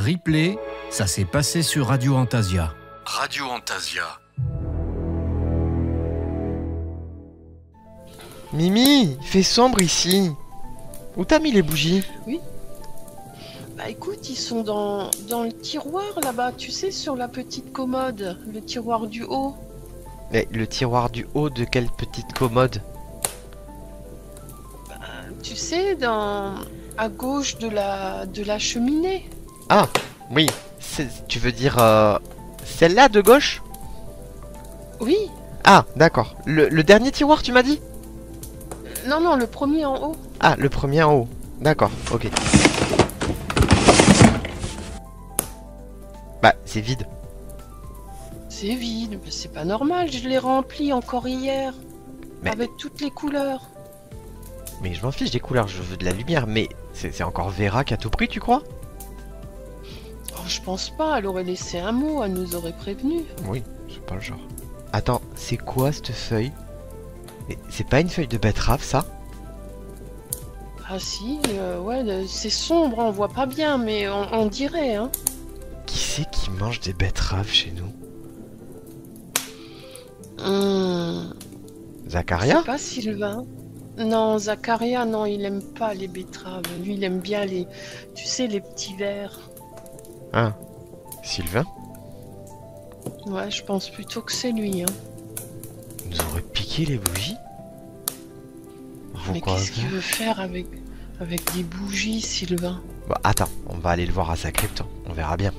Replay, ça s'est passé sur Radio Antasia. Radio Antasia. Mimi, il fait sombre ici. Où t'as mis les bougies? Oui. Bah écoute, ils sont dans le tiroir là-bas, tu sais, sur la petite commode, le tiroir du haut. Mais le tiroir du haut de quelle petite commode? Bah, tu sais, à gauche de la cheminée. Ah, oui, tu veux dire celle-là de gauche? Oui. Ah, d'accord. Le dernier tiroir, tu m'as dit? Non, le premier en haut. Ah, le premier en haut. D'accord, ok. Bah, c'est vide. C'est vide, mais c'est pas normal, je l'ai rempli encore hier. Mais... avec toutes les couleurs. Mais je m'en fiche des couleurs, je veux de la lumière, mais c'est encore Vera qui a tout pris, tu crois? Oh, je pense pas, elle aurait laissé un mot, elle nous aurait prévenu. Oui, c'est pas le genre. Attends, c'est quoi cette feuille? C'est pas une feuille de betterave, ça? Ah si, ouais, c'est sombre, on voit pas bien, mais on dirait, hein. Qui c'est qui mange des betteraves chez nous? Zacharia? C'est pas Sylvain. Non, Zacharia, non, il aime pas les betteraves. Lui, il aime bien tu sais, les petits verres. Ah, Sylvain? Ouais, je pense plutôt que c'est lui, hein. Il nous aurait piqué les bougies? Mais qu'est-ce qu'il veut faire avec des bougies, Sylvain? Bah attends, on va aller le voir à sa crypte, on verra bien.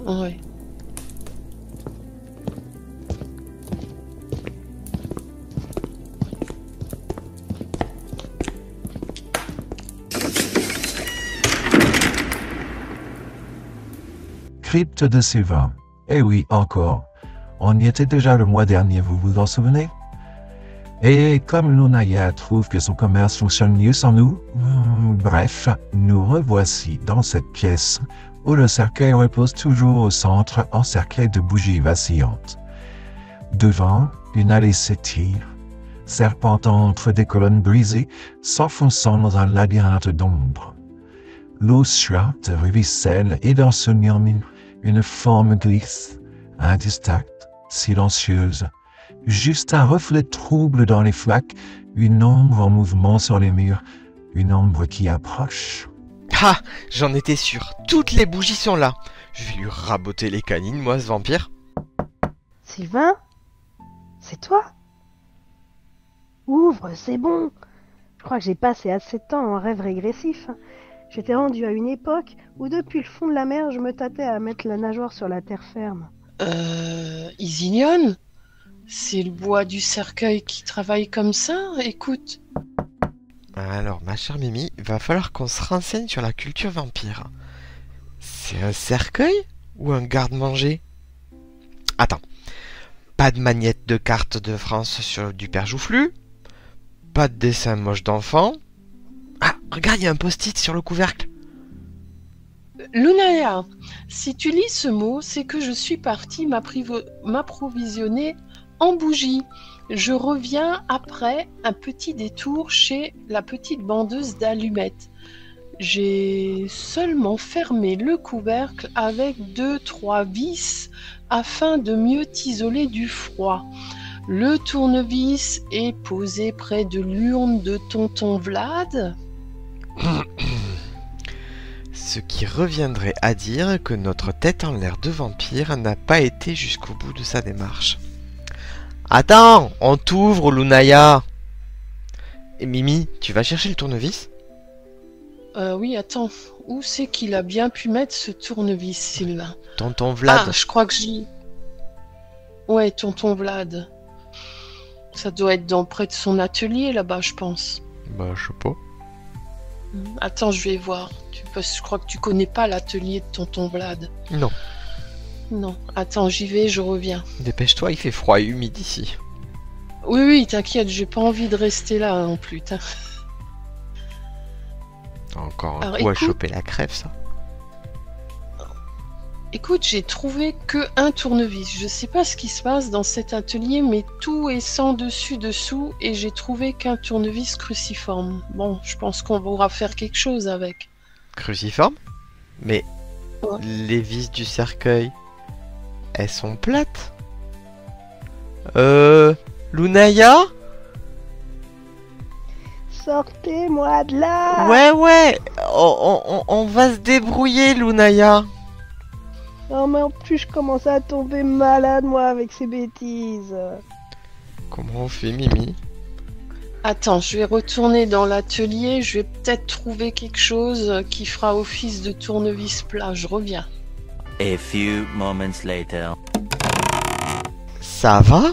Ouais. Crypte de Sylvain. Eh oui, encore. On y était déjà le mois dernier, vous vous en souvenez? Et comme Lunaya trouve que son commerce fonctionne mieux sans nous, bref, nous revoici dans cette pièce où le cercueil repose toujours au centre encerclé de bougies vacillantes. Devant, une allée s'étire, serpentant entre des colonnes brisées, s'enfonçant dans un labyrinthe d'ombre. L'eau suinte ruisselle et dans ce murmure, une forme glisse, indistincte, silencieuse. Juste un reflet trouble dans les flaques, une ombre en mouvement sur les murs, une ombre qui approche. Ah, j'en étais sûr, toutes les bougies sont là. Je vais lui raboter les canines, moi, ce vampire. Sylvain? C'est toi? Ouvre, c'est bon. Je crois que j'ai passé assez de temps en rêve régressif. J'étais rendu à une époque où depuis le fond de la mer, je me tâtais à mettre la nageoire sur la terre ferme. Isignon? C'est le bois du cercueil qui travaille comme ça? Écoute. Alors, ma chère Mimi, il va falloir qu'on se renseigne sur la culture vampire. C'est un cercueil ou un garde-manger? Attends. Pas de magnette de carte de France sur du père Joufflu? Pas de dessin moche d'enfant? Ah, regarde, il y a un post-it sur le couvercle. Lunaya, si tu lis ce mot, c'est que je suis partie m'approvisionner en bougies. Je reviens après un petit détour chez la petite vendeuse d'allumettes. J'ai seulement fermé le couvercle avec 2-3 vis afin de mieux t'isoler du froid. Le tournevis est posé près de l'urne de tonton Vlad. Ce qui reviendrait à dire que notre tête en l'air de vampire n'a pas été jusqu'au bout de sa démarche. Attends, on t'ouvre, Lunaya. Et Mimi, tu vas chercher le tournevis? Oui, attends. Où c'est qu'il a bien pu mettre ce tournevis, Sylvain? Tonton Vlad. Ah, je crois que j'y... Ouais, tonton Vlad. Ça doit être près de son atelier, là-bas, je pense. Bah, je sais pas. Attends, je vais voir. Parce que je crois que tu connais pas l'atelier de tonton Vlad. Non. Non. Attends, j'y vais, je reviens. Dépêche-toi, il fait froid et humide ici. Oui, t'inquiète, j'ai pas envie de rester là non plus. Encore un coup à choper la crève, ça. Écoute, j'ai trouvé que un tournevis. Je sais pas ce qui se passe dans cet atelier, mais tout est sans dessus-dessous et j'ai trouvé qu'un tournevis cruciforme. Bon, je pense qu'on pourra faire quelque chose avec. Cruciforme? Mais les vis du cercueil, elles sont plates. Lunaya? Sortez-moi de là! Ouais, on va se débrouiller, Lunaya. Non, mais en plus, je commence à tomber malade, moi, avec ces bêtises. Comment on fait, Mimi? Attends, je vais retourner dans l'atelier, je vais peut-être trouver quelque chose qui fera office de tournevis plat, je reviens. A few moments later. Ça va?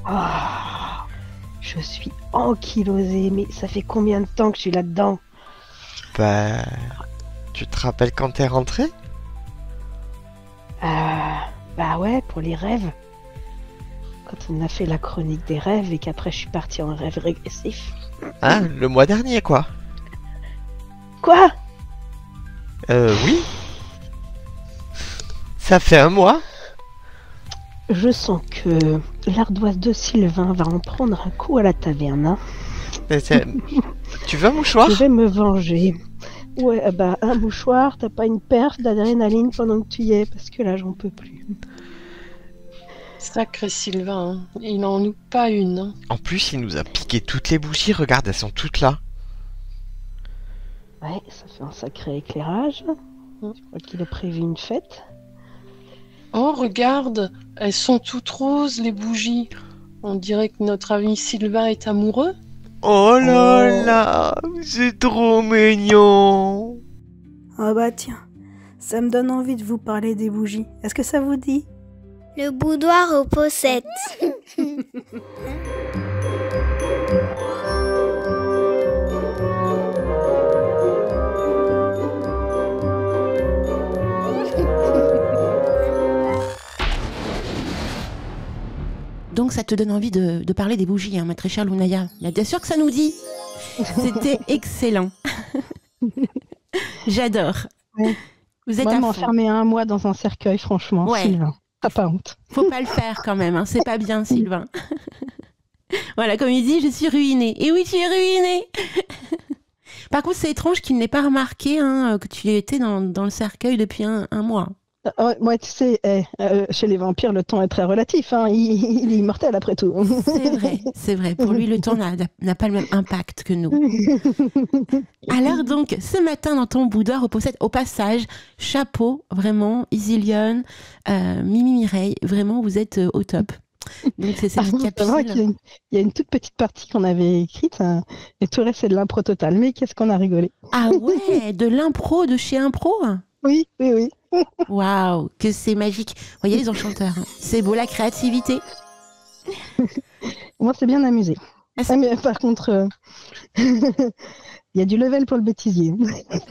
Ah, je suis ankylosée, mais ça fait combien de temps que je suis là-dedans? Bah... Tu te rappelles quand t'es rentré? Bah ouais, pour les rêves. Quand on a fait la chronique des rêves et qu'après je suis partie en rêve régressif. Ah, le mois dernier, quoi. Quoi? Oui. Ça fait un mois. Je sens que l'ardoise de Sylvain va en prendre un coup à la taverne. Hein. Tu veux un mouchoir? Je vais me venger. Ouais, bah un mouchoir, t'as pas une perf d'adrénaline pendant que tu y es, parce que là j'en peux plus. Sacré Sylvain, hein. Il n'en loupe pas une. Hein. En plus, il nous a piqué toutes les bougies, regarde, elles sont toutes là. Ouais, ça fait un sacré éclairage. Je crois qu'il a prévu une fête. Oh, regarde, elles sont toutes roses, les bougies. On dirait que notre ami Sylvain est amoureux. Oh là là, c'est trop mignon. Ah bah tiens, ça me donne envie de vous parler des bougies. Est-ce que ça vous dit? Le boudoir aux pocettes. Donc ça te donne envie de parler des bougies, hein, ma très chère Lunaya. Bien sûr que ça nous dit. C'était excellent. J'adore. Ouais. Vous êtes Moi, à fond. m'enfermer un mois dans un cercueil, franchement, Ouais. Sylvain. T'as pas honte. Faut pas le faire quand même, hein. C'est pas bien, Sylvain. Voilà, comme il dit, je suis ruinée. Et oui, tu es ruinée. Par contre, c'est étrange qu'il n'ait pas remarqué hein, que tu étais dans le cercueil depuis un mois. Moi, tu sais, chez les vampires, le temps est très relatif. Hein. Il est immortel après tout. C'est vrai. Pour lui, le temps n'a pas le même impact que nous. Alors donc, ce matin dans ton boudoir au passage, chapeau, vraiment, Isilionne, Mimi Mireille, vraiment, vous êtes au top. Donc c'est cette capsule. Il y a une toute petite partie qu'on avait écrite, et tout le reste c'est de l'impro total. Mais qu'est-ce qu'on a rigolé. Ah ouais, de l'impro de chez Impro. Oui. Waouh, que c'est magique. Vous voyez les enchanteurs, hein. C'est beau la créativité. Moi, c'est bien amusé. Mais par contre, il y a du level pour le bêtisier.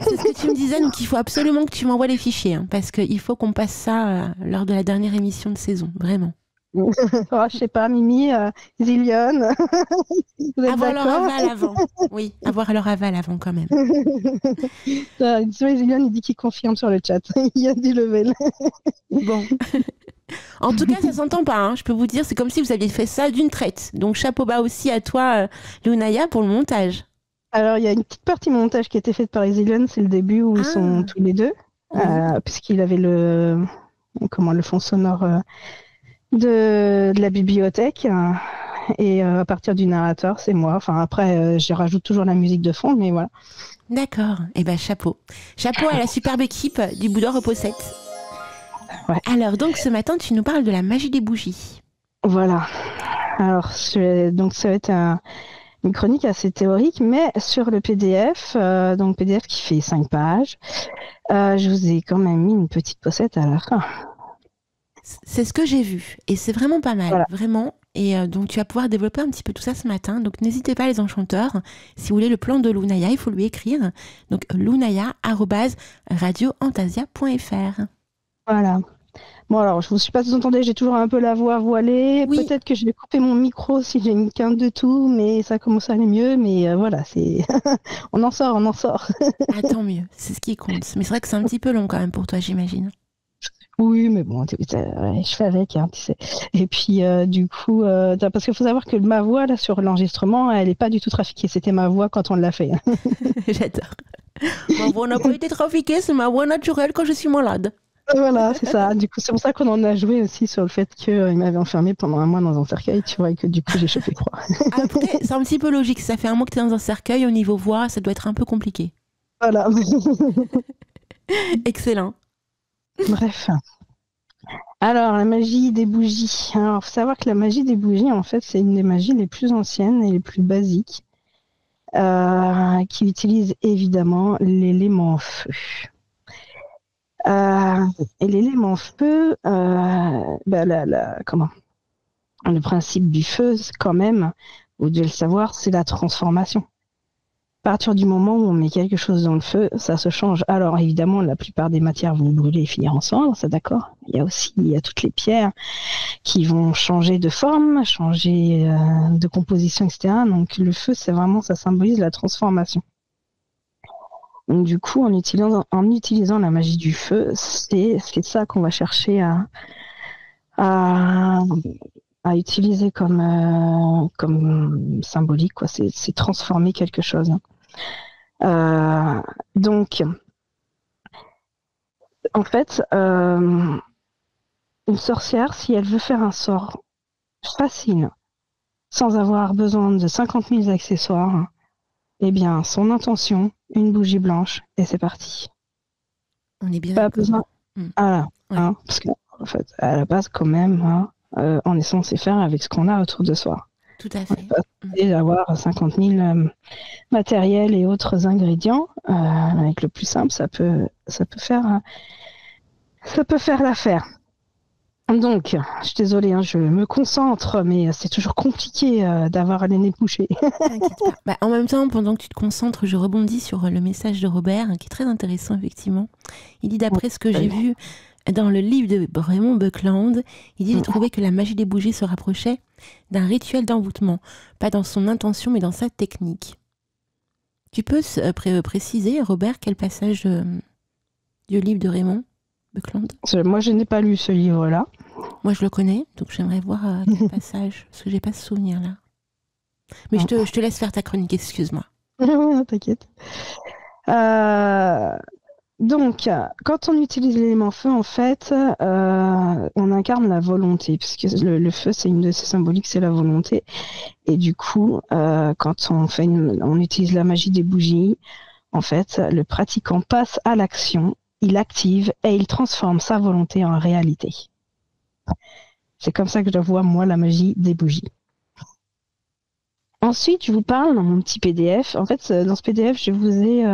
C'est ce que tu me disais, donc il faut absolument que tu m'envoies les fichiers, hein, parce qu'il faut qu'on passe ça lors de la dernière émission de saison, vraiment. Je sais pas, Mimi, Zillion. Avoir leur aval avant. Oui, avoir leur aval avant quand même. Zillion, il dit qu'il confirme sur le chat. Il y a du level. Bon. En tout cas, ça s'entend pas. Hein. Je peux vous dire, c'est comme si vous aviez fait ça d'une traite. Donc, chapeau bas aussi à toi, Lunaya, pour le montage. Alors, il y a une petite partie montage qui a été faite par Zillion. C'est le début où ils sont tous les deux. Puisqu'il avait le fond sonore... de la bibliothèque et à partir du narrateur c'est moi, enfin après je rajoute toujours la musique de fond mais voilà. D'accord, et ben chapeau à la superbe équipe du boudoir aux pocettes. Ouais. Alors donc ce matin tu nous parles de la magie des bougies. Voilà, alors donc ça va être une chronique assez théorique mais sur le PDF, donc PDF qui fait 5 pages, je vous ai quand même mis une petite pochette à la fin. C'est ce que j'ai vu et c'est vraiment pas mal, voilà. Vraiment. Et donc tu vas pouvoir développer un petit peu tout ça ce matin. Donc n'hésitez pas les enchanteurs, si vous voulez le plan de Lunaya, il faut lui écrire. Donc lunaya@radioantasia.fr. Voilà. Bon alors je ne sais pas si vous entendez, j'ai toujours un peu la voix voilée. Oui. Peut-être que je vais couper mon micro si j'ai une quinte de tout, mais ça commence à aller mieux. Mais voilà, c'est on en sort. Ah, tant mieux, c'est ce qui compte. Mais c'est vrai que c'est un petit peu long quand même pour toi, j'imagine. Oui, mais bon, je fais avec, hein, tu sais. Et puis, du coup, parce qu'il faut savoir que ma voix, là, sur l'enregistrement, elle n'est pas du tout trafiquée. C'était ma voix quand on l'a fait. J'adore. Ma voix n'a pas été trafiquée, c'est ma voix naturelle quand je suis malade. Voilà, c'est ça. Du coup, c'est pour ça qu'on en a joué aussi sur le fait qu'il m'avait enfermé pendant un mois dans un cercueil, tu vois, et que du coup, j'ai chopé froid. Après, c'est un petit peu logique. Ça fait un mois que tu es dans un cercueil, au niveau voix, ça doit être un peu compliqué. Voilà. Excellent. Bref. Alors, la magie des bougies. Alors, il faut savoir que la magie des bougies, en fait, c'est une des magies les plus anciennes et les plus basiques, qui utilise évidemment l'élément feu. Et l'élément feu, comment? Le principe du feu, quand même, vous devez le savoir, c'est la transformation. À partir du moment où on met quelque chose dans le feu, ça se change. Alors évidemment, la plupart des matières vont brûler et finir en cendres, c'est d'accord. Il y a toutes les pierres qui vont changer de forme, changer de composition, etc. Donc le feu, c'est vraiment, ça symbolise la transformation. Donc du coup, en utilisant la magie du feu, c'est ça qu'on va chercher à utiliser comme symbolique, quoi. C'est transformer quelque chose. Donc, en fait, une sorcière, si elle veut faire un sort facile, sans avoir besoin de 50 000 accessoires, eh bien, son intention, une bougie blanche, et c'est parti. On est bien Pas d'accord. besoin. Voilà, Ouais. parce que, en fait, à la base, quand même, on est censé faire avec ce qu'on a autour de soi. Tout à fait. Et d'avoir 50 000 matériels et autres ingrédients, avec le plus simple, ça peut faire l'affaire. Donc, je suis désolée, je me concentre, mais c'est toujours compliqué d'avoir les nez bouchés. T'inquiète pas. Bah, en même temps, pendant que tu te concentres, je rebondis sur le message de Robert, qui est très intéressant, effectivement. Il dit, d'après ce que j'ai vu dans le livre de Raymond Buckland, il dit, j'ai trouvé que la magie des bougies se rapprochait d'un rituel d'envoûtement, pas dans son intention, mais dans sa technique. Tu peux préciser, Robert, quel passage du livre de Raymond Buckland? Moi, je n'ai pas lu ce livre-là. Moi, je le connais, donc j'aimerais voir quel passage, parce que j'ai pas ce souvenir-là. Mais je te laisse faire ta chronique, excuse-moi. T'inquiète. Donc, quand on utilise l'élément feu, en fait, on incarne la volonté, puisque le feu, c'est une de ses symboliques, c'est la volonté. Et du coup, quand on utilise la magie des bougies, en fait, le pratiquant passe à l'action, il active et il transforme sa volonté en réalité. C'est comme ça que je vois, moi, la magie des bougies. Ensuite, je vous parle dans mon petit PDF. En fait, dans ce PDF, je vous ai...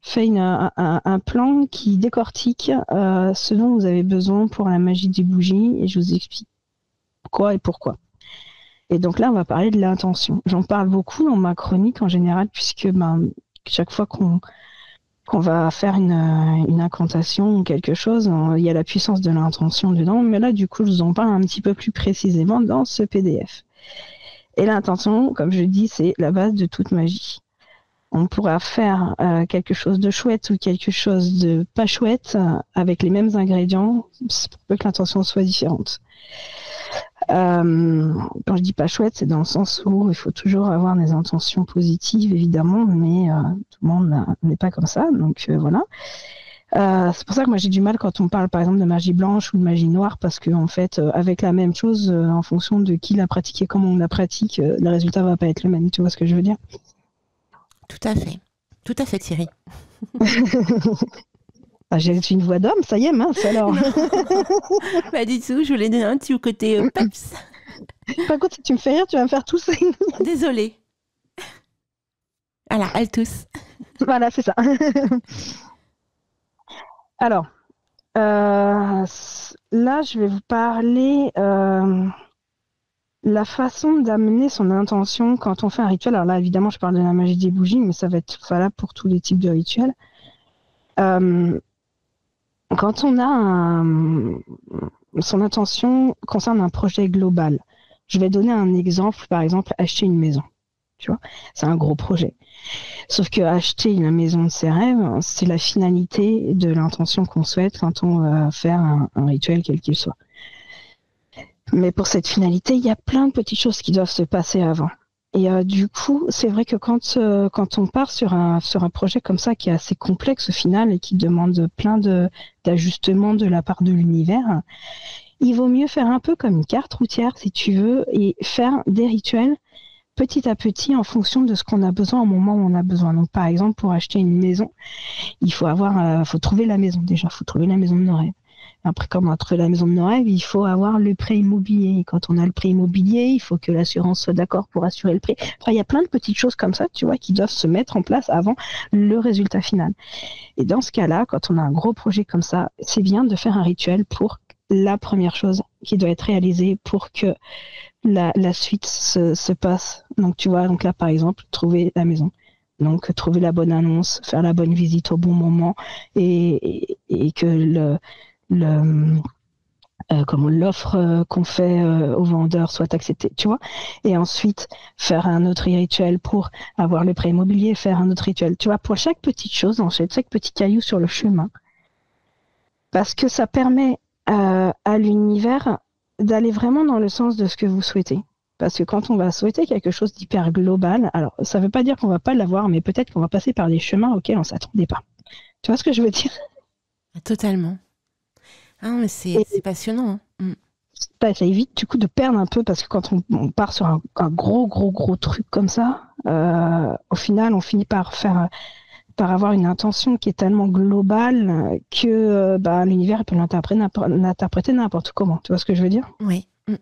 fait un plan qui décortique ce dont vous avez besoin pour la magie des bougies et je vous explique quoi et pourquoi. Et donc là, on va parler de l'intention. J'en parle beaucoup dans ma chronique en général puisque chaque fois qu'on va faire une incantation ou quelque chose, il y a la puissance de l'intention dedans. Mais là, du coup, je vous en parle un petit peu plus précisément dans ce PDF. Et l'intention, comme je dis, c'est la base de toute magie. On pourra faire quelque chose de chouette ou quelque chose de pas chouette avec les mêmes ingrédients, pour peu que l'intention soit différente. Quand je dis pas chouette, c'est dans le sens où il faut toujours avoir des intentions positives, évidemment, mais tout le monde n'est pas comme ça, donc voilà. C'est pour ça que moi j'ai du mal quand on parle par exemple de magie blanche ou de magie noire, parce que en fait, avec la même chose, en fonction de qui l'a pratiqué, comment on la pratique, le résultat va pas être le même. Tu vois ce que je veux dire? Tout à fait, Thierry. J'ai une voix d'homme, ça y est, mince alors. Pas du tout, je voulais donner un petit côté peps. Par contre, si tu me fais rire, tu vas me faire tousser. Désolée. Voilà, elle tousse. Voilà, c'est ça. Alors, là, je vais vous parler la façon d'amener son intention quand on fait un rituel. Alors là, évidemment, je parle de la magie des bougies, mais ça va être valable pour tous les types de rituels. Quand on a son intention concerne un projet global, je vais donner un exemple, par exemple, acheter une maison. Tu vois, c'est un gros projet. Sauf que acheter une maison de ses rêves, c'est la finalité de l'intention qu'on souhaite quand on va faire un rituel quel qu'il soit. Mais pour cette finalité, il y a plein de petites choses qui doivent se passer avant. Et du coup, c'est vrai que quand on part sur un projet comme ça qui est assez complexe au final et qui demande plein d'ajustements de la part de l'univers, il vaut mieux faire un peu comme une carte routière, si tu veux, et faire des rituels petit à petit en fonction de ce qu'on a besoin au moment où on a besoin. Donc, par exemple, pour acheter une maison, il faut faut trouver la maison déjà, il faut trouver la maison de nos rêves. Après, quand on a trouvé la maison de nos rêves, il faut avoir le prêt immobilier. Et quand on a le prêt immobilier, il faut que l'assurance soit d'accord pour assurer le prêt. Enfin, il y a plein de petites choses comme ça, tu vois, qui doivent se mettre en place avant le résultat final. Et dans ce cas-là, quand on a un gros projet comme ça, c'est bien de faire un rituel pour la première chose qui doit être réalisée pour que la suite se passe. Donc, tu vois, donc là, par exemple, trouver la maison. Donc, trouver la bonne annonce, faire la bonne visite au bon moment et que l'offre qu'on fait aux vendeurs soit acceptée, tu vois. Et ensuite, faire un autre rituel pour avoir le prêt immobilier, faire un autre rituel, tu vois, pour chaque petite chose, en fait, chaque petit caillou sur le chemin. Parce que ça permet à l'univers d'aller vraiment dans le sens de ce que vous souhaitez. Parce que quand on va souhaiter quelque chose d'hyper global, alors ça ne veut pas dire qu'on ne va pas l'avoir, mais peut-être qu'on va passer par des chemins auxquels on ne s'attendait pas. Tu vois ce que je veux dire? Totalement. Ah, mais c'est passionnant. Hein. Ça évite du coup de perdre un peu, parce que quand on part sur un gros truc comme ça, au final, on finit par avoir une intention qui est tellement globale que l'univers peut l'interpréter n'importe comment. Tu vois ce que je veux dire? Oui, tout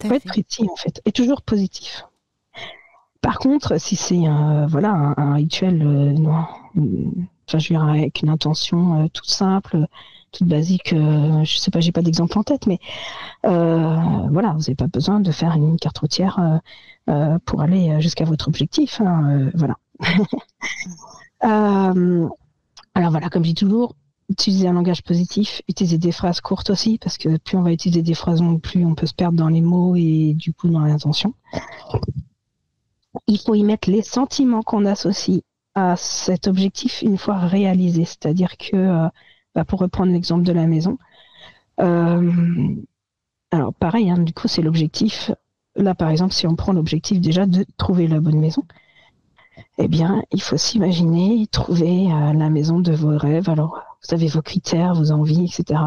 à fait. Faut être précis en fait, et toujours positif. Par contre, si c'est un rituel, avec une intention toute simple, toute basique, je sais pas, j'ai pas d'exemple en tête, mais vous n'avez pas besoin de faire une carte routière pour aller jusqu'à votre objectif. Voilà. Alors voilà, comme je dis toujours, utiliser un langage positif, utiliser des phrases courtes aussi, parce que plus on va utiliser des phrases longues, plus on peut se perdre dans les mots et du coup dans l'intention. Il faut y mettre les sentiments qu'on associe à cet objectif une fois réalisé, c'est-à-dire que, pour reprendre l'exemple de la maison, alors pareil, du coup c'est l'objectif. Là par exemple, si on prend l'objectif déjà de trouver la bonne maison, eh bien, il faut s'imaginer trouver la maison de vos rêves. Alors, vous avez vos critères, vos envies, etc.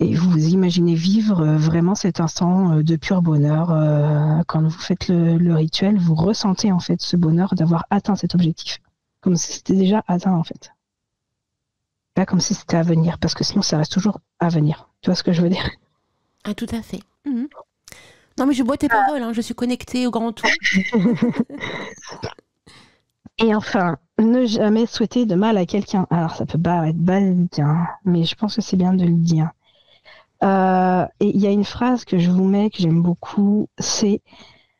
Et vous vous imaginez vivre vraiment cet instant de pur bonheur. Quand vous faites le rituel, vous ressentez en fait ce bonheur d'avoir atteint cet objectif. Comme si c'était déjà atteint en fait. Pas comme si c'était à venir, parce que sinon ça reste toujours à venir. Tu vois ce que je veux dire? Ah, tout à fait. Mmh. Non, mais je bois tes paroles, je suis connectée au grand tout. Et enfin, ne jamais souhaiter de mal à quelqu'un. Alors, ça peut paraître basique, mais je pense que c'est bien de le dire. Et il y a une phrase que je vous mets, que j'aime beaucoup, c'est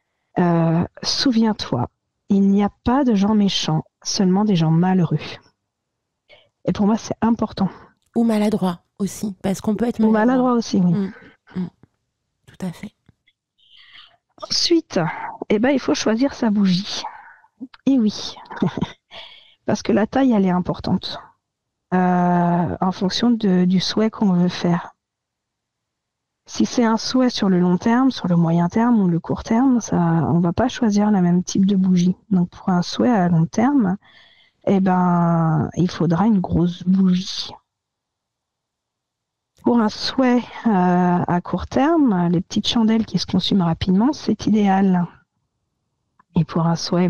« Souviens-toi, il n'y a pas de gens méchants, seulement des gens malheureux. » Et pour moi, c'est important. Ou maladroit aussi, parce qu'on peut être maladroit. Ou maladroit aussi, oui. Tout à fait. Ensuite, il faut choisir sa bougie. Et oui, parce que la taille, elle est importante en fonction du souhait qu'on veut faire. Si c'est un souhait sur le long terme, sur le moyen terme ou le court terme, on ne va pas choisir le même type de bougie. Donc pour un souhait à long terme, il faudra une grosse bougie. Pour un souhait à court terme, les petites chandelles qui se consument rapidement, c'est idéal. Et pour un souhait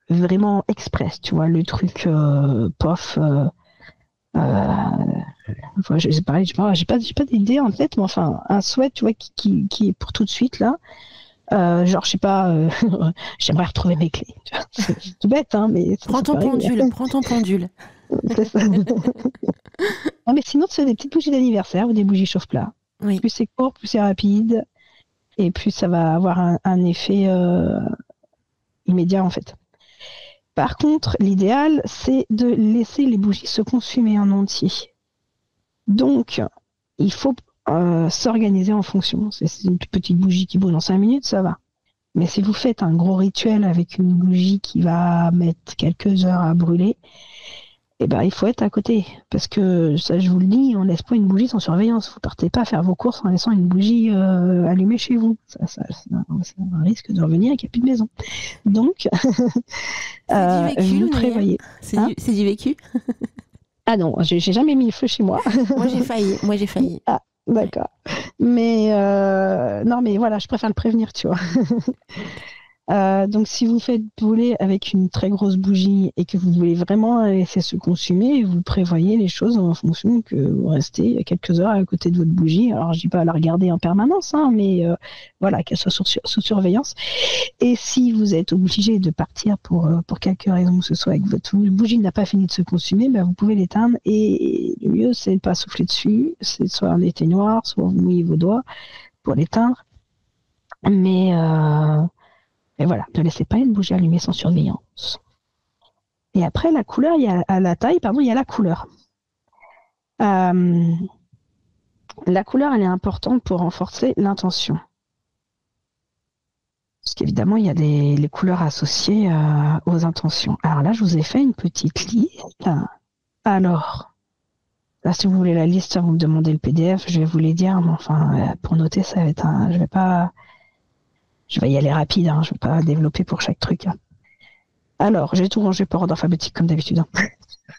vraiment express, tu vois, le truc pof. C'est pareil, j'ai pas d'idée en tête, mais enfin, un souhait, tu vois, qui est pour tout de suite là. Genre, je sais pas, j'aimerais retrouver mes clés. C'est tout bête, mais... Prends ton pendule. C'est ça. Non, mais sinon, c'est des petites bougies d'anniversaire ou des bougies chauffe-plat. Oui. Plus c'est court, plus c'est rapide. Et plus ça va avoir un effet immédiat, en fait. Par contre, l'idéal, c'est de laisser les bougies se consumer en entier. Donc, il faut s'organiser en fonction. C'est une petite bougie qui brûle en 5 minutes, ça va. Mais si vous faites un gros rituel avec une bougie qui va mettre quelques heures à brûler, eh ben, il faut être à côté. Parce que, ça, je vous le dis, on ne laisse pas une bougie sans surveillance. Vous partez pas faire vos courses en laissant une bougie allumée chez vous. C'est un risque de revenir et qu'il n'y a plus de maison. Donc, C'est du vécu, vous prévoyez. C'est du vécu. Ah non, j'ai jamais mis le feu chez moi. Moi, j'ai failli. Ah, d'accord. Mais non, mais voilà, je préfère le prévenir, tu vois. Donc, si vous faites brûler avec une très grosse bougie et que vous voulez vraiment la laisser se consumer, vous prévoyez les choses en fonction que vous restez quelques heures à côté de votre bougie. Alors, je dis pas à la regarder en permanence, hein, mais voilà, qu'elle soit sous surveillance. Et si vous êtes obligé de partir pour quelque raison que ce soit, et que votre bougie n'a pas fini de se consumer, ben, vous pouvez l'éteindre. Et le mieux, c'est de ne pas souffler dessus. C'est soit un éteignoir, soit vous mouillez vos doigts pour l'éteindre. Mais voilà, ne laissez pas une bougie allumée sans surveillance. Et après, la couleur, il y a la couleur. La couleur, elle est importante pour renforcer l'intention. Parce qu'évidemment, il y a les couleurs associées aux intentions. Alors là, je vous ai fait une petite liste. Alors, là, si vous voulez la liste, vous me demandez le PDF, je vais vous les dire. Mais enfin, pour noter, ça va être je vais y aller rapide, hein, je ne vais pas développer pour chaque truc. Hein. Alors, j'ai tout rangé par ordre alphabétique comme d'habitude. Hein.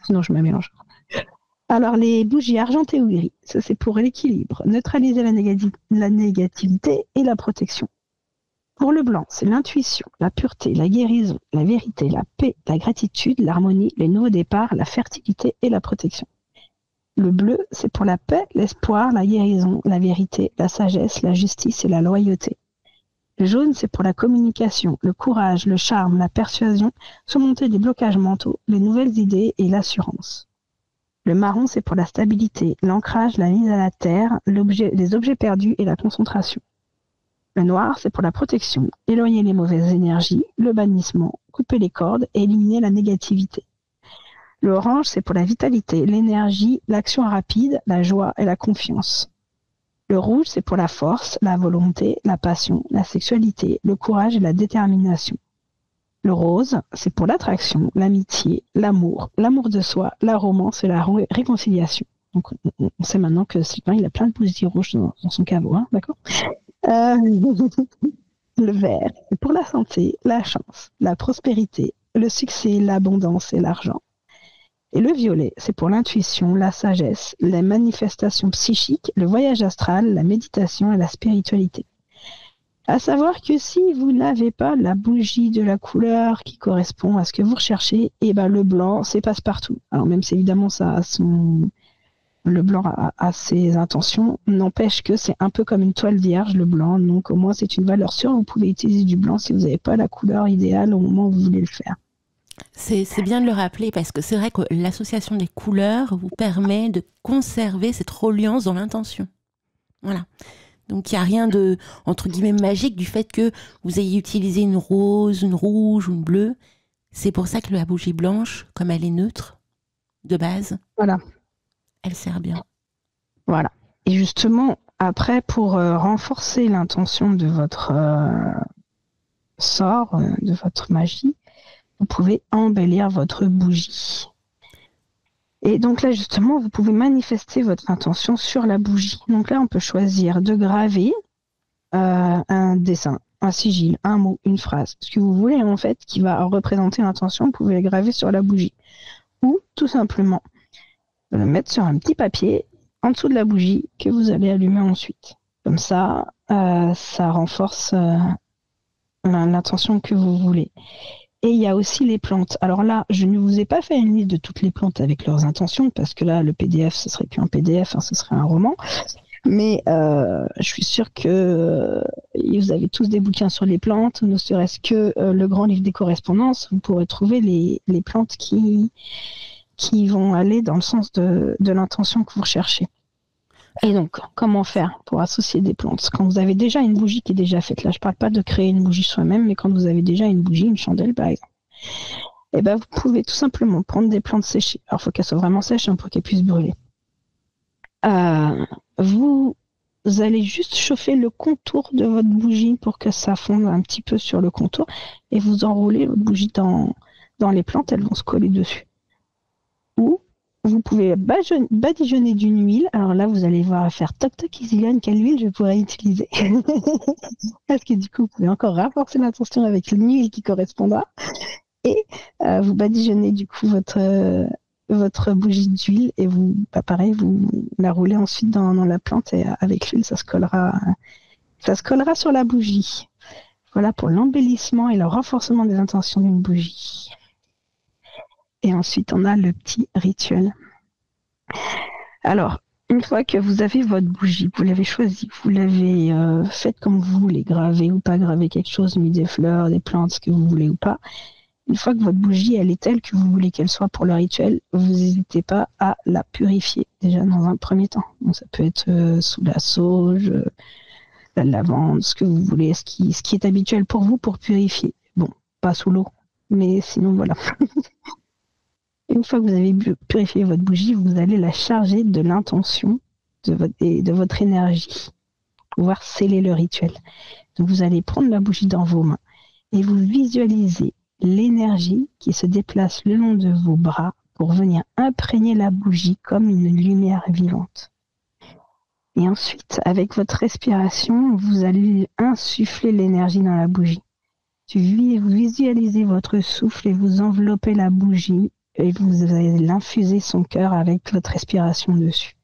Sinon, je me mélange. Alors, les bougies argentées ou gris, ça c'est pour l'équilibre, neutraliser la négativité et la protection. Pour le blanc, c'est l'intuition, la pureté, la guérison, la vérité, la paix, la gratitude, l'harmonie, les nouveaux départs, la fertilité et la protection. Le bleu, c'est pour la paix, l'espoir, la guérison, la vérité, la sagesse, la justice et la loyauté. Le jaune, c'est pour la communication, le courage, le charme, la persuasion, surmonter des blocages mentaux, les nouvelles idées et l'assurance. Le marron, c'est pour la stabilité, l'ancrage, la mise à la terre, les objets perdus et la concentration. Le noir, c'est pour la protection, éloigner les mauvaises énergies, le bannissement, couper les cordes et éliminer la négativité. Le orange, c'est pour la vitalité, l'énergie, l'action rapide, la joie et la confiance. Le rouge, c'est pour la force, la volonté, la passion, la sexualité, le courage et la détermination. Le rose, c'est pour l'attraction, l'amitié, l'amour de soi, la romance et la réconciliation. Donc, on sait maintenant que Sylvain, il a plein de bougies rouges dans son caveau, hein, d'accord ? Le vert, c'est pour la santé, la chance, la prospérité, le succès, l'abondance et l'argent. Et le violet, c'est pour l'intuition, la sagesse, les manifestations psychiques, le voyage astral, la méditation et la spiritualité. À savoir que si vous n'avez pas la bougie de la couleur qui correspond à ce que vous recherchez, et ben le blanc, c'est passe-partout. Alors même si évidemment le blanc a ses intentions, n'empêche que c'est un peu comme une toile vierge, le blanc. Donc au moins c'est une valeur sûre, vous pouvez utiliser du blanc si vous n'avez pas la couleur idéale au moment où vous voulez le faire. C'est bien de le rappeler parce que c'est vrai que l'association des couleurs vous permet de conserver cette reliance dans l'intention. Voilà. Donc il n'y a rien de, entre guillemets, magique du fait que vous ayez utilisé une rose, une rouge ou une bleue. C'est pour ça que la bougie blanche, comme elle est neutre, de base, voilà, elle sert bien. Voilà. Et justement, après, pour renforcer l'intention de votre sort, de votre magie, vous pouvez embellir votre bougie. Et donc là, justement, vous pouvez manifester votre intention sur la bougie. Donc là, on peut choisir de graver un dessin, un sigil, un mot, une phrase. Ce que vous voulez, en fait, qui va représenter l'intention, vous pouvez le graver sur la bougie. Ou, tout simplement, le mettre sur un petit papier en dessous de la bougie que vous allez allumer ensuite. Comme ça, ça renforce l'intention que vous voulez. Et il y a aussi les plantes. Alors là, je ne vous ai pas fait une liste de toutes les plantes avec leurs intentions, parce que là, le PDF, ce serait plus un PDF, hein, ce serait un roman. Mais je suis sûre que vous avez tous des bouquins sur les plantes, ne serait-ce que le grand livre des correspondances, vous pourrez trouver les plantes qui vont aller dans le sens de l'intention que vous recherchez. Et donc, comment faire pour associer des plantes? Quand vous avez déjà une bougie qui est déjà faite, là je ne parle pas de créer une bougie soi-même, mais quand vous avez déjà une bougie, une chandelle par exemple, et ben, vous pouvez tout simplement prendre des plantes séchées. Alors il faut qu'elles soient vraiment sèches hein, pour qu'elles puissent brûler. Vous allez juste chauffer le contour de votre bougie pour que ça fonde un petit peu sur le contour, et vous enroulez votre bougie dans les plantes, elles vont se coller dessus. Ou vous pouvez badigeonner d'une huile. Alors là, vous allez voir faire toc toc Isilionne, quelle huile je pourrais utiliser. Parce que du coup, vous pouvez encore renforcer l'intention avec une huile qui correspondra. Et vous badigeonnez du coup votre bougie d'huile et vous, pareil, vous la roulez ensuite dans la plante et avec l'huile, ça se collera sur la bougie. Voilà pour l'embellissement et le renforcement des intentions d'une bougie. Et ensuite, on a le petit rituel. Alors, une fois que vous avez votre bougie, vous l'avez choisie, vous l'avez faite comme vous voulez, graver ou pas graver quelque chose, mis des fleurs, des plantes, ce que vous voulez ou pas. Une fois que votre bougie, elle est telle que vous voulez qu'elle soit pour le rituel, vous n'hésitez pas à la purifier, déjà dans un premier temps. Donc, ça peut être sous la sauge, la lavande, ce que vous voulez, ce qui est habituel pour vous pour purifier. Bon, pas sous l'eau, mais sinon, voilà. Une fois que vous avez purifié votre bougie, vous allez la charger de l'intention et de votre énergie pour pouvoir sceller le rituel. Donc, vous allez prendre la bougie dans vos mains et vous visualisez l'énergie qui se déplace le long de vos bras pour venir imprégner la bougie comme une lumière vivante. Et ensuite, avec votre respiration, vous allez insuffler l'énergie dans la bougie. Vous visualisez votre souffle et vous enveloppez la bougie et vous allez l'infuser son cœur avec votre respiration dessus.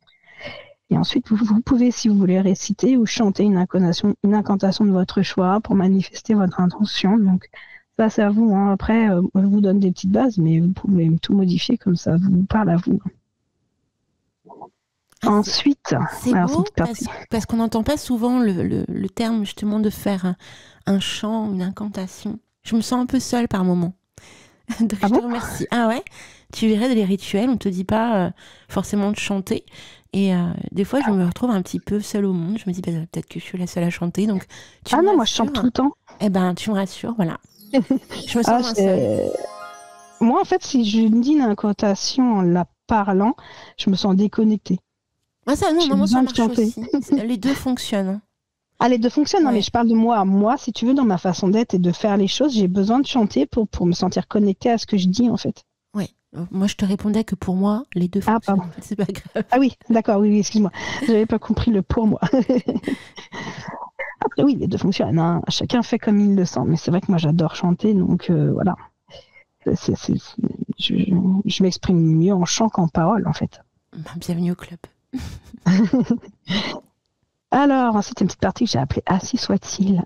Et ensuite, vous pouvez, si vous voulez, réciter ou chanter une incantation de votre choix pour manifester votre intention. Donc, ça, c'est à vous. Hein. Après, je vous donne des petites bases, mais vous pouvez tout modifier comme ça vous parle à vous. Ensuite, c'est beau parce qu'on n'entend pas souvent le terme justement de faire un chant, une incantation. Je me sens un peu seule par moment. Donc je te remercie. Ah ouais, tu verrais les rituels, on te dit pas forcément de chanter. Et des fois, je me retrouve un petit peu seule au monde. Je me dis peut-être que je suis la seule à chanter. Donc, non, moi je chante tout le temps. Eh ben, tu me rassures, voilà. Je me sens moins seule. Moi, en fait, si je dis une incantation en la parlant, je me sens déconnectée. Ah ça, non, moi ça marche aussi. Les deux fonctionnent. Ah, les deux fonctionnent, non, mais je parle de moi. Moi, si tu veux, dans ma façon d'être et de faire les choses, j'ai besoin de chanter pour me sentir connectée à ce que je dis, en fait. Oui, moi je te répondais que pour moi, les deux fonctionnent. Ah, pardon. C'est pas grave. Ah oui, d'accord, oui, excuse-moi. J'avais pas compris le pour moi. Après, oui, les deux fonctionnent. Hein. Chacun fait comme il le sent. Mais c'est vrai que moi, j'adore chanter, donc voilà. Je m'exprime mieux en chant qu'en parole, en fait. Bienvenue au club. Alors, ensuite, une petite partie que j'ai appelée Ainsi soit-il.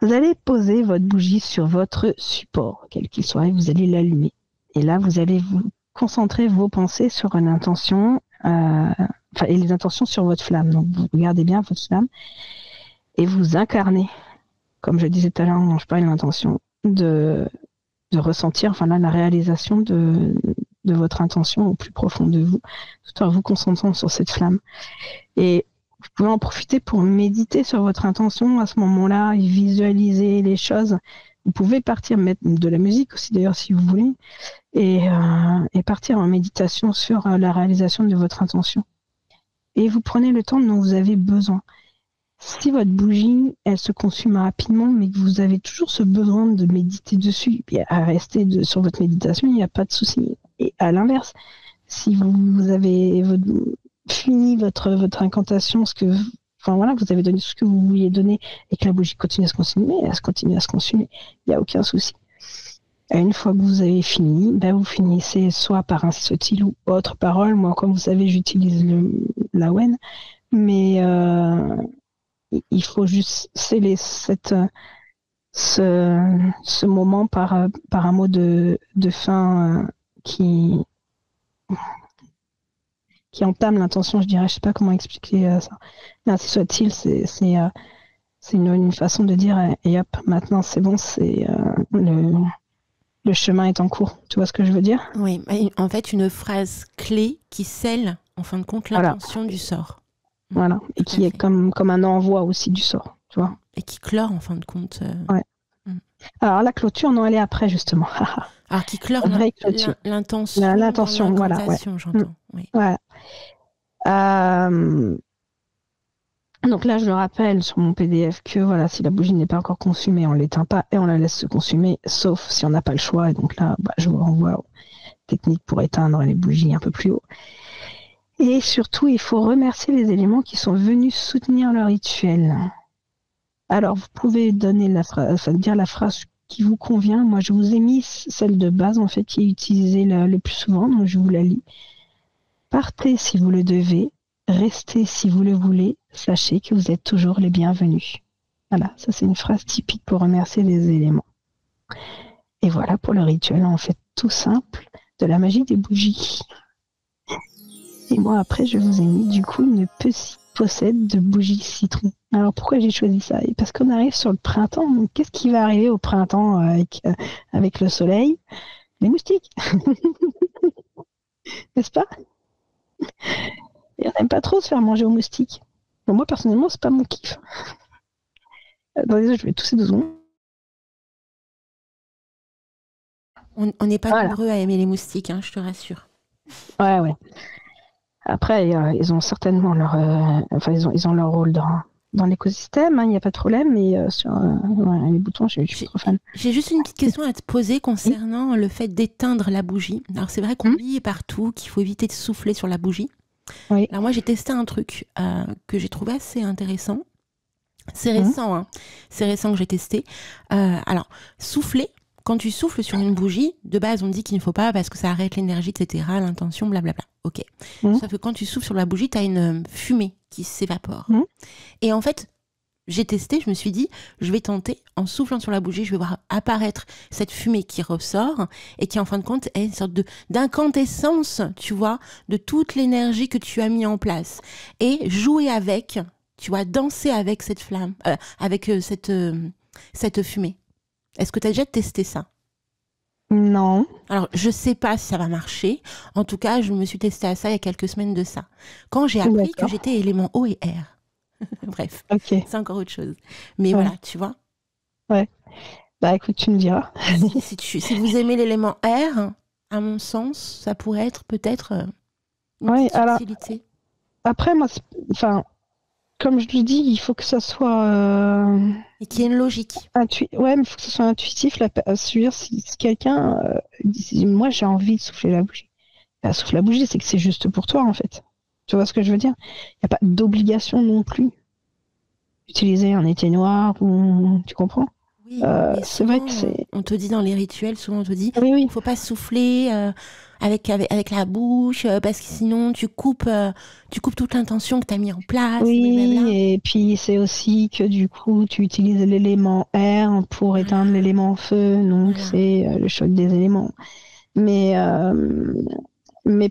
Vous allez poser votre bougie sur votre support, quel qu'il soit, et vous allez l'allumer. Et là, vous allez vous concentrer vos pensées sur une intention, et les intentions sur votre flamme. Donc, vous regardez bien votre flamme et vous incarnez, comme je disais tout à l'heure, je parlais de l'intention, de ressentir, la réalisation de votre intention au plus profond de vous, tout en vous concentrant sur cette flamme. Et vous pouvez en profiter pour méditer sur votre intention à ce moment-là et visualiser les choses. Vous pouvez partir mettre de la musique aussi d'ailleurs si vous voulez et partir en méditation sur la réalisation de votre intention. Et vous prenez le temps dont vous avez besoin. Si votre bougie, elle se consume rapidement, mais que vous avez toujours ce besoin de méditer dessus, et à rester sur votre méditation, il n'y a pas de souci. Et à l'inverse, si vous avez fini votre incantation, vous avez donné tout ce que vous vouliez donner, et que la bougie continue à se consumer, il n'y a aucun souci. Et une fois que vous avez fini, vous finissez soit par un style ou autre parole. Moi, comme vous savez, j'utilise la wen, mais il faut juste sceller ce moment par un mot de fin qui entame l'intention, je dirais. Je sais pas comment expliquer ça. Ainsi soit-il, c'est une façon de dire et hop, maintenant c'est bon, le chemin est en cours. Tu vois ce que je veux dire? Oui, en fait, une phrase clé qui scelle, en fin de compte, l'intention du sort. Voilà, et qui est comme un envoi aussi du sort, tu vois. Et qui clore, en fin de compte. Ouais. Alors, la clôture, non, elle est après, justement. Alors, qui clore l'intention. L'intention, voilà. Ouais. J'entends. Oui. Voilà. Donc là, je le rappelle sur mon PDF que si la bougie n'est pas encore consumée, on ne l'éteint pas et on la laisse se consumer, sauf si on n'a pas le choix. Et donc là, je vous renvoie technique pour éteindre les bougies un peu plus haut. Et surtout, il faut remercier les éléments qui sont venus soutenir le rituel. Alors, vous pouvez donner dire la phrase qui vous convient. Moi, je vous ai mis celle de base, en fait, qui est utilisée le plus souvent, donc je vous la lis. Partez si vous le devez, restez si vous le voulez, sachez que vous êtes toujours les bienvenus. Voilà, ça c'est une phrase typique pour remercier les éléments. Et voilà pour le rituel, en fait, tout simple, de la magie des bougies. Et moi, après, je vous ai mis, du coup, une petite pochette de bougies citron. Alors, pourquoi j'ai choisi ça? Parce qu'on arrive sur le printemps. Donc, qu'est-ce qui va arriver au printemps avec le soleil? Les moustiques. N'est-ce pas? Et on n'aime pas trop se faire manger aux moustiques. Bon, moi, personnellement, c'est pas mon kiff. Attendez, je vais tousser 2 secondes. On n'est pas nombreux à aimer les moustiques, hein, je te rassure. Ouais. Après, ils ont certainement ils ont leur rôle dans l'écosystème, il n'y a pas de problème, mais sur les boutons, je suis trop fan. J'ai juste une petite question à te poser concernant le fait d'éteindre la bougie. Alors, c'est vrai qu'on lit partout qu'il faut éviter de souffler sur la bougie. Oui. Alors, moi, j'ai testé un truc que j'ai trouvé assez intéressant. C'est récent, hein. C'est récent que j'ai testé. Alors, souffler. Quand tu souffles sur une bougie, de base, on dit qu'il ne faut pas parce que ça arrête l'énergie, etc., l'intention, blablabla. Ok. Sauf que quand tu souffles sur la bougie, tu as une fumée qui s'évapore. Et en fait, j'ai testé, je me suis dit, je vais tenter, en soufflant sur la bougie, je vais voir apparaître cette fumée qui ressort et qui, en fin de compte, est une sorte d'incandescence, tu vois, de toute l'énergie que tu as mis en place. Et jouer avec, tu vois, danser avec cette flamme, avec cette fumée. Est-ce que tu as déjà testé ça? Non. Alors, je sais pas si ça va marcher. En tout cas, je me suis testé à ça il y a quelques semaines de ça. Quand j'ai appris que j'étais élément eau et air. Bref, c'est encore autre chose. Mais voilà, tu vois. Ouais. Bah écoute, tu me diras. Si vous aimez l'élément air, à mon sens, ça pourrait être peut-être une petite utilité. Après, moi, comme je le dis, il faut que ça soit... Et qu'il y ait une logique. Ouais, mais il faut que ce soit intuitif. Si quelqu'un dit, moi j'ai envie de souffler la bougie. Souffler la bougie, c'est que c'est juste pour toi, en fait. Tu vois ce que je veux dire? Il n'y a pas d'obligation non plus d'utiliser un éteignoir ou... Tu comprends? Oui, c'est vrai que c'est... On te dit dans les rituels, souvent on te dit, il ne faut pas souffler avec la bouche, parce que sinon tu coupes toute l'intention que tu as mis en place. Oui, et puis c'est aussi que du coup, tu utilises l'élément air pour éteindre l'élément feu, donc c'est le choc des éléments. Mais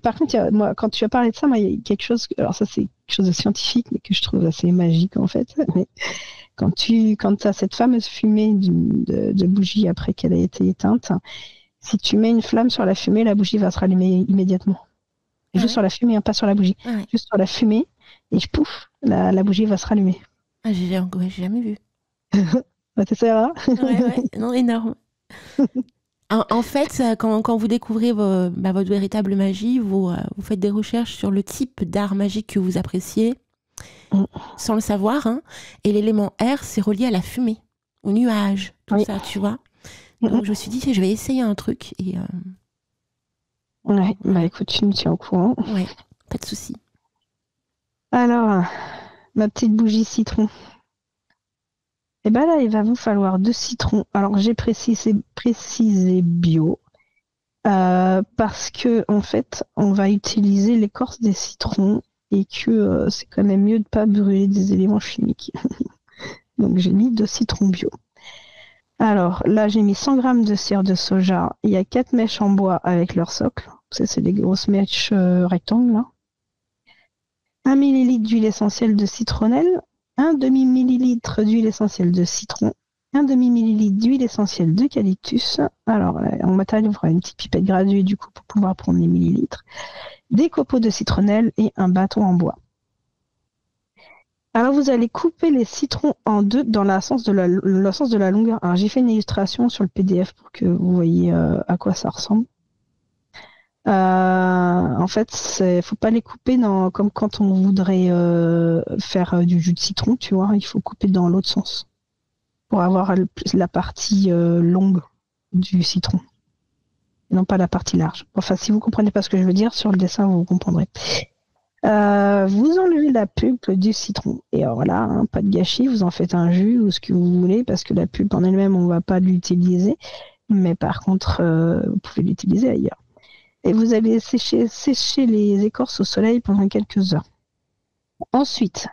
par contre, moi, quand tu as parlé de ça, moi, il y a quelque chose, alors ça c'est quelque chose de scientifique, mais que je trouve assez magique en fait. Mais quand tu as cette fameuse fumée de bougie après qu'elle a été éteinte, si tu mets une flamme sur la fumée, la bougie va se rallumer immédiatement. Juste sur la fumée, hein, pas sur la bougie. Juste sur la fumée, et pouf, la bougie va se rallumer. Ah, j'ai jamais vu. C'est ça, hein? Ouais, non, énorme. En fait, quand vous découvrez votre véritable magie, vous faites des recherches sur le type d'art magique que vous appréciez, sans le savoir, hein, et l'élément air, c'est relié à la fumée, au nuage, tout ça, tu vois. Donc je me suis dit, je vais essayer un truc. Et, ouais, bah écoute, tu me tiens au courant. Ouais, pas de souci. Alors, ma petite bougie citron. Et ben là, il va vous falloir 2 citrons. Alors, j'ai précisé bio. Parce que, en fait, on va utiliser l'écorce des citrons et que c'est quand même mieux de ne pas brûler des éléments chimiques. Donc, j'ai mis 2 citrons bio. Alors, là, j'ai mis 100 g de cire de soja. Il y a 4 mèches en bois avec leur socle. Ça, c'est des grosses mèches rectangles, là. 1 ml d'huile essentielle de citronnelle. 1 demi-millilitre d'huile essentielle de citron. 1 demi-millilitre d'huile essentielle d'eucalyptus. Alors, en matériel, on fera une petite pipette graduée, du coup, pour pouvoir prendre les millilitres. Des copeaux de citronnelle et un bâton en bois. Alors, vous allez couper les citrons en 2 dans le sens de la longueur. Alors, j'ai fait une illustration sur le PDF pour que vous voyez à quoi ça ressemble. En fait, faut pas les couper comme quand on voudrait faire du jus de citron, tu vois. Il faut couper dans l'autre sens pour avoir la partie longue du citron. non pas la partie large. Enfin, si vous comprenez pas ce que je veux dire, sur le dessin, vous comprendrez. Vous enlevez la pulpe du citron. Et alors là, hein, pas de gâchis, vous en faites un jus ou ce que vous voulez, parce que la pulpe en elle-même, on va pas l'utiliser. Mais par contre, vous pouvez l'utiliser ailleurs. Et vous allez sécher les écorces au soleil pendant quelques heures. Ensuite,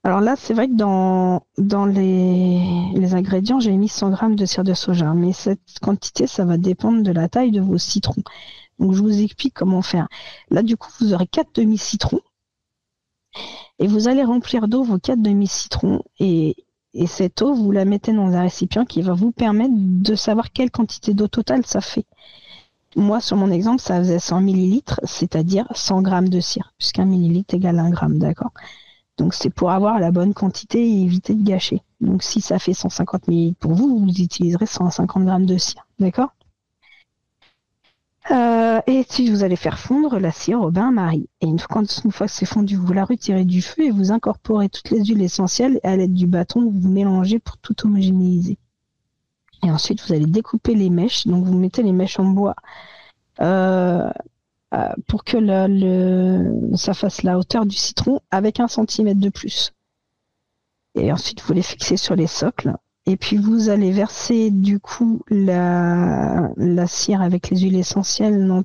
alors là, c'est vrai que dans les ingrédients, j'ai mis 100 g de cire de soja. Mais cette quantité, ça va dépendre de la taille de vos citrons. Donc, je vous explique comment faire. Là, du coup, vous aurez 4 demi-citrons. Et vous allez remplir d'eau vos 4 demi-citrons. Et cette eau, vous la mettez dans un récipient qui va vous permettre de savoir quelle quantité d'eau totale ça fait. Moi, sur mon exemple, ça faisait 100 millilitres, c'est-à-dire 100 g de cire, puisqu'un millilitre égale 1 gramme, d'accord? Donc, c'est pour avoir la bonne quantité et éviter de gâcher. Donc, si ça fait 150 millilitres pour vous, vous utiliserez 150 g de cire, d'accord? Et si vous allez faire fondre la cire au bain-marie. Et une fois que c'est fondu, vous la retirez du feu et vous incorporez toutes les huiles essentielles à l'aide du bâton que vous mélangez pour tout homogénéiser. Et ensuite, vous allez découper les mèches. Donc, vous mettez les mèches en bois pour que ça fasse la hauteur du citron avec 1 centimètre de plus. Et ensuite, vous les fixez sur les socles. Et puis, vous allez verser du coup la cire avec les huiles essentielles dans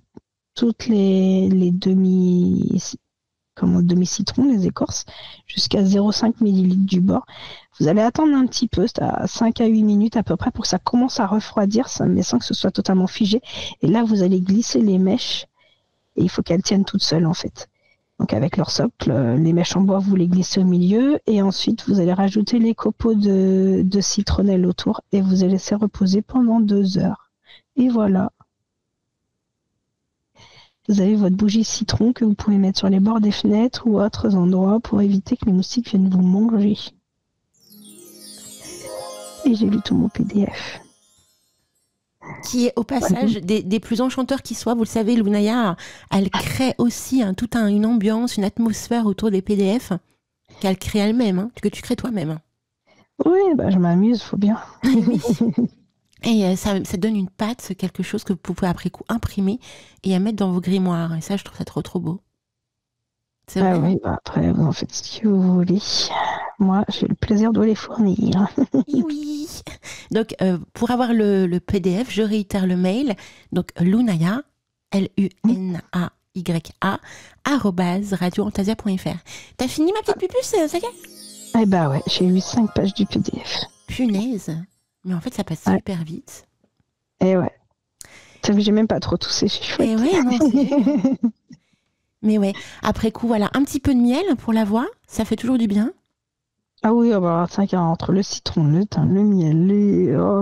toutes les demi-citrons, les écorces, jusqu'à 0,5 ml du bord. Vous allez attendre un petit peu, c'est à 5 à 8 minutes à peu près, pour que ça commence à refroidir, mais sans que ce soit totalement figé. Et là, vous allez glisser les mèches, et il faut qu'elles tiennent toutes seules, en fait. Donc, avec leur socle, les mèches en bois, vous les glissez au milieu, et ensuite, vous allez rajouter les copeaux de citronnelle autour, et vous allez laisser reposer pendant 2 heures. Et voilà. Vous avez votre bougie citron que vous pouvez mettre sur les bords des fenêtres ou autres endroits pour éviter que les moustiques viennent vous manger. Et j'ai lu tout mon PDF. Qui est au passage des plus enchanteurs qui soient. Vous le savez, Lunaya, elle crée aussi toute une ambiance, une atmosphère autour des PDF qu'elle crée elle-même, que tu crées toi-même. Oui, je m'amuse, faut bien. Oui. Et ça donne une patte, quelque chose que vous pouvez après coup imprimer et à mettre dans vos grimoires. Et ça, je trouve ça trop, trop beau. C'est vrai. Oui, après, vous en faites ce que vous voulez. Moi, j'ai le plaisir de les fournir. Oui. Donc, pour avoir le PDF, je réitère le mail. Donc, Lunaya, LUNAYA, @radioantasia.fr. T'as fini ma petite pupuce, ça y est? Ouais, j'ai eu 5 pages du PDF. Punaise. Mais en fait, ça passe super vite. Et ouais. Ça fait que j'ai même pas trop toussé, je suis chouette. Et ouais, non, c'est mais ouais, après coup, voilà, un petit peu de miel pour la voix, ça fait toujours du bien. Ah oui, c'est vrai qu'entre le citron, le thym, le miel,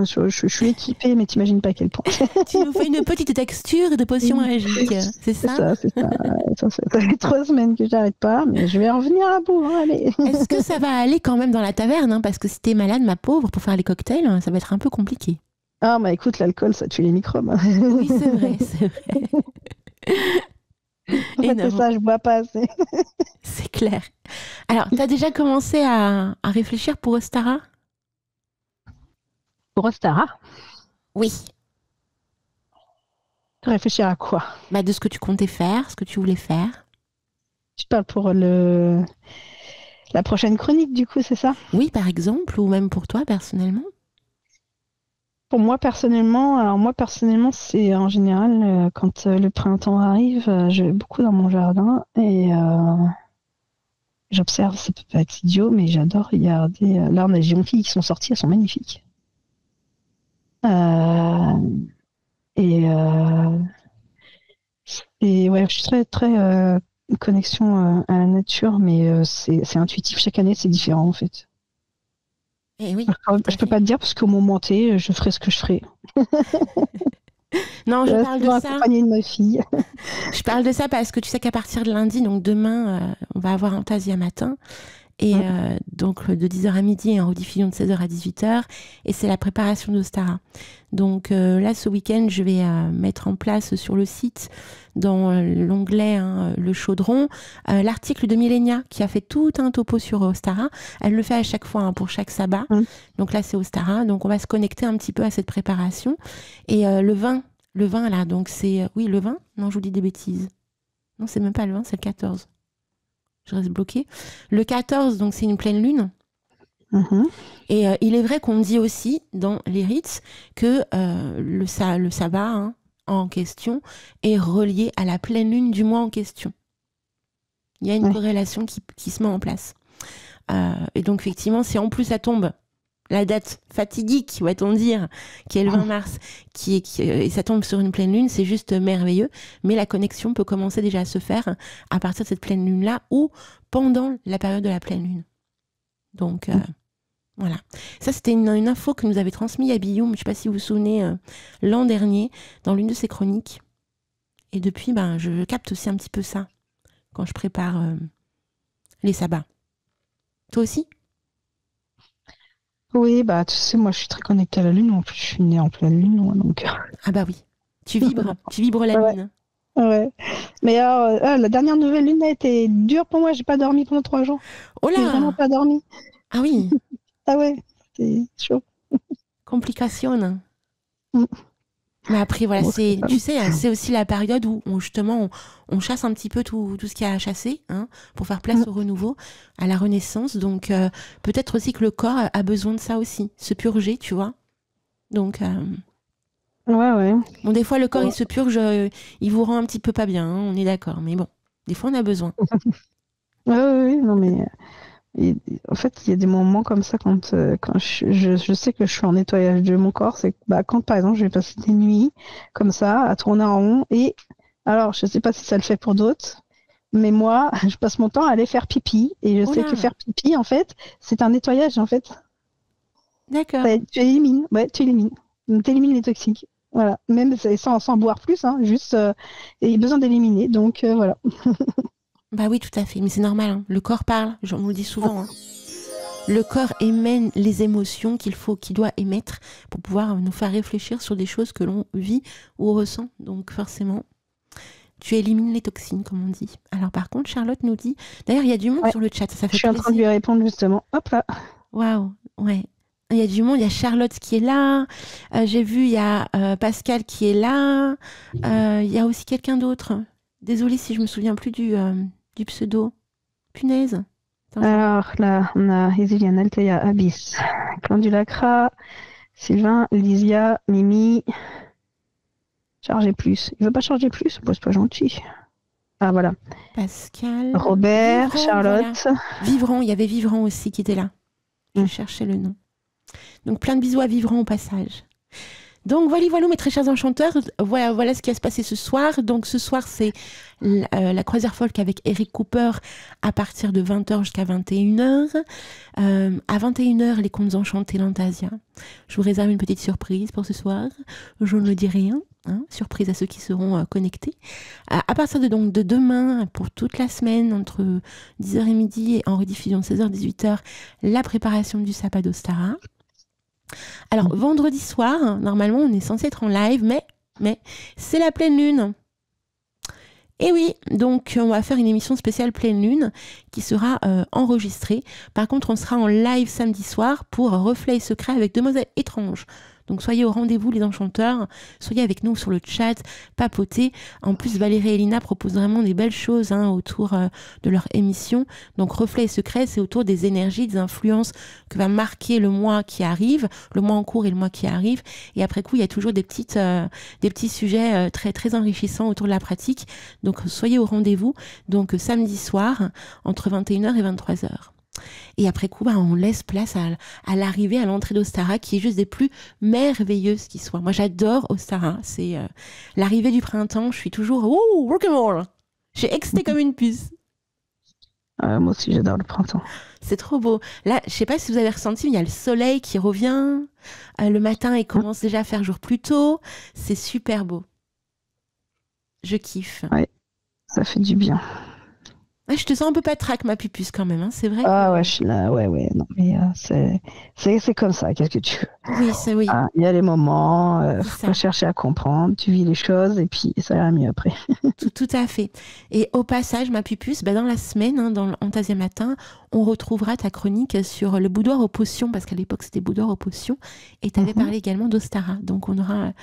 je suis équipée, mais t'imagines pas à quel point. Tu nous fais une petite texture de potion magique, c'est ça? C'est ça. Ça fait 3 semaines que j'arrête pas, mais je vais en venir à bout, allez. Est-ce que ça va aller quand même dans la taverne, parce que si t'es malade, ma pauvre, pour faire les cocktails, ça va être un peu compliqué. Ah écoute, l'alcool, ça tue les microbes. Oui, c'est vrai. C'est ça, je bois pas assez. C'est clair. Alors, tu as déjà commencé à réfléchir pour Ostara? Pour Ostara? Oui. Réfléchir à quoi? De ce que tu comptais faire, ce que tu voulais faire. Tu parles pour la prochaine chronique, du coup, c'est ça? Oui, par exemple, ou même pour toi, personnellement. Pour moi personnellement, c'est en général quand le printemps arrive, je vais beaucoup dans mon jardin et j'observe, ça peut pas être idiot, mais j'adore regarder. Là, on a des jonquilles qui sont sorties, elles sont magnifiques. Et ouais, je suis très très connexion à la nature, mais c'est intuitif. Chaque année, c'est différent en fait. Et oui, je peux pas te dire parce qu'au moment T, je ferai ce que je ferai. Non, je parle de ça. Accompagner de ma fille. Je parle de ça parce que tu sais qu'à partir de lundi, donc demain, on va avoir Antasia matin. Et donc de 10h à midi et en rediffusion de 16h à 18h. Et c'est la préparation d'Ostara. Donc là, ce week-end, je vais mettre en place sur le site, dans l'onglet le chaudron, l'article de Millenia qui a fait tout un topo sur Ostara. Elle le fait à chaque fois pour chaque sabbat. Donc là, c'est Ostara. Donc on va se connecter un petit peu à cette préparation. Et le vin Le 20, là, donc c'est... Oui, le 20 ? Non, je vous dis des bêtises. Non, c'est même pas le 20, c'est le 14. Je reste bloquée. Le 14, donc c'est une pleine lune. Et il est vrai qu'on dit aussi, dans les rites, que le sabbat hein, en question est relié à la pleine lune du mois en question. Il y a une corrélation qui se met en place. Et donc, effectivement, si en plus ça tombe, la date fatidique, va-t-on dire, qui est le 20 mars, et ça tombe sur une pleine lune, c'est juste merveilleux. Mais la connexion peut commencer déjà à se faire à partir de cette pleine lune-là ou pendant la période de la pleine lune. Donc, voilà. Ça, c'était une info que nous avait transmise à Billou, je ne sais pas si vous vous souvenez, l'an dernier, dans l'une de ses chroniques. Et depuis, je capte aussi un petit peu ça quand je prépare les sabbats. Toi aussi ? Oui, tu sais, moi je suis très connectée à la lune, en plus je suis née en pleine lune, moi, donc... Ah bah oui, tu vibres la lune. Ouais. Mais alors, la dernière nouvelle lune a été dure pour moi, j'ai pas dormi pendant 3 jours. Oh là ! J'ai vraiment pas dormi. Ah oui. Ah ouais, c'est chaud. Complication. Mais après, voilà, tu sais, c'est aussi la période où on chasse un petit peu tout ce qu'il y a à chasser, hein, pour faire place au renouveau, à la renaissance. Donc, peut-être aussi que le corps a besoin de ça aussi, se purger, tu vois. Donc, ouais. Bon, des fois, le corps, il se purge, il vous rend un petit peu pas bien, hein, on est d'accord. Mais bon, des fois, on a besoin. Oui, non, mais... en fait, il y a des moments comme ça quand je sais que je suis en nettoyage de mon corps, c'est quand par exemple je vais passer des nuits comme ça à tourner en rond et alors je sais pas si ça le fait pour d'autres, mais moi je passe mon temps à aller faire pipi et je sais que faire pipi en fait c'est un nettoyage en fait. D'accord. Tu élimines les toxiques. Voilà, même sans boire plus, hein, juste il y a besoin d'éliminer donc voilà. Bah oui, tout à fait, mais c'est normal, hein. Le corps parle, on vous le dit souvent. Hein. Le corps émène les émotions qu'il doit émettre pour pouvoir nous faire réfléchir sur des choses que l'on vit ou ressent. Donc forcément, tu élimines les toxines, comme on dit. Alors par contre, Charlotte nous dit... D'ailleurs, il y a du monde sur le chat, ça fait plaisir. Je suis en train de lui répondre justement. Hop là. Waouh, ouais. Il y a du monde, il y a Charlotte qui est là. J'ai vu, il y a Pascal qui est là. Il y a aussi quelqu'un d'autre. Désolée si je me souviens plus du pseudo. Punaise. Alors là, on a Isiliane, Althea, Abyss, Clan du Lacra, Sylvain, Lysia, Mimi. Charger plus. Il veut pas charger plus? C'est pas gentil. Ah voilà. Pascal. Robert, Vivron, Charlotte. Voilà. Vivron, il y avait Vivron aussi qui était là. Je cherchais le nom. Donc plein de bisous à Vivron au passage. Donc voilà, mes très chers enchanteurs, voilà ce qui va se passer ce soir. Donc ce soir, c'est la croisière folk avec Eric Cooper à partir de 20h jusqu'à 21h. À 21h, les contes enchantés Lantasia. Je vous réserve une petite surprise pour ce soir. Je ne dis rien. Hein, surprise à ceux qui seront connectés. À partir de demain, pour toute la semaine, entre 10h et midi et en rediffusion 16h-18h, la préparation du sabbat d'Ostara. Alors, vendredi soir, normalement, on est censé être en live, mais c'est la pleine lune. Et oui, donc on va faire une émission spéciale pleine lune qui sera enregistrée. Par contre, on sera en live samedi soir pour Reflet et Secret avec Demoiselles étranges. Donc soyez au rendez-vous les enchanteurs, soyez avec nous sur le chat, papotez. En plus, Valérie et Lina proposent vraiment des belles choses autour de leur émission. Donc Reflet et Secret, c'est autour des énergies, des influences que va marquer le mois qui arrive, le mois en cours et le mois qui arrive. Et après coup, il y a toujours des petits sujets très, très enrichissants autour de la pratique. Donc soyez au rendez-vous. Donc samedi soir, entre 21h et 23h. Et après coup, on laisse place à l'arrivée, à l'entrée d'Ostara, qui est juste des plus merveilleuses qui soient. Moi, j'adore Ostara. C'est l'arrivée du printemps. Je suis toujours rock'n'roll. J'ai excité comme une puce. Moi aussi, j'adore le printemps. C'est trop beau. Là, je sais pas si vous avez ressenti, mais il y a le soleil qui revient. Le matin, il commence déjà à faire jour plus tôt. C'est super beau. Je kiffe. Ouais, ça fait du bien. Je te sens un peu patraque, ma pupuce, quand même, hein, c'est vrai. Ah ouais, je suis là, ouais, non, mais c'est comme ça, qu'est-ce que tu veux? Oui, c'est oui. Il y a les moments, C'est faut ça. pas chercher à comprendre, tu vis les choses et puis ça ira mieux après. Tout à fait. Et au passage, ma pupuce, dans la semaine, hein, dans l'Antasia Matin, on retrouvera ta chronique sur le boudoir aux potions, parce qu'à l'époque, c'était boudoir aux potions, et tu avais parlé également d'Ostara. Donc, on aura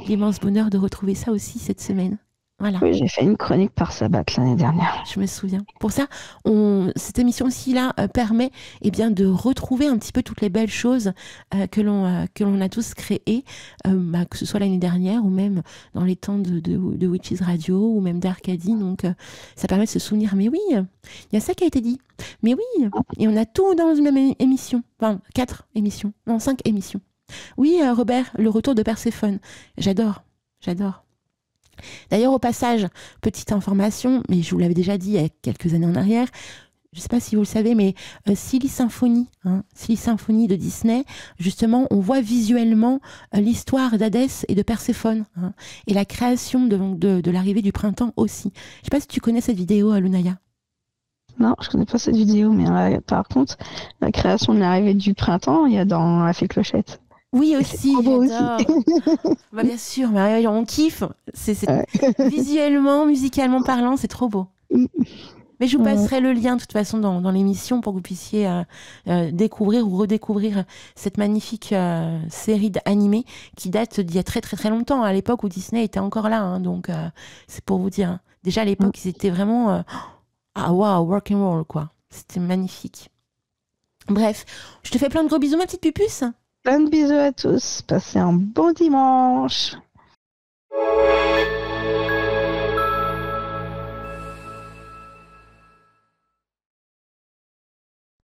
l'immense bonheur de retrouver ça aussi cette semaine. Voilà. Oui, j'ai fait une chronique par sabbat l'année dernière. Je me souviens. Pour ça, cette émission aussi là permet de retrouver un petit peu toutes les belles choses que l'on a tous créées, que ce soit l'année dernière ou même dans les temps de Witches Radio ou même d'Arcadie. Donc ça permet de se souvenir. Mais oui, il y a ça qui a été dit. Mais oui, et on a tout dans une même émission. Enfin, 4 émissions. Non, 5 émissions. Oui, Robert, le retour de Perséphone. J'adore. D'ailleurs, au passage, petite information, mais je vous l'avais déjà dit il y a quelques années en arrière, je ne sais pas si vous le savez, mais Silly Symphony de Disney, justement, on voit visuellement l'histoire d'Hadès et de Perséphone, et la création de l'arrivée du printemps aussi. Je ne sais pas si tu connais cette vidéo, Lunaya. Non, je connais pas cette vidéo, mais par contre, la création de l'arrivée du printemps, il y a dans La Fée Clochette. Oui, aussi, j'adore. Bien sûr, mais on kiffe. C'est visuellement, musicalement parlant, c'est trop beau. Mais je vous passerai le lien, de toute façon, dans l'émission pour que vous puissiez découvrir ou redécouvrir cette magnifique série animée qui date d'il y a très, très, très longtemps, à l'époque où Disney était encore là. Hein, donc, c'est pour vous dire. Déjà, à l'époque, ils étaient vraiment... waouh, rock'n'roll, quoi. C'était magnifique. Bref, je te fais plein de gros bisous, ma petite pupuce. Plein de bisous à tous. Passez un bon dimanche.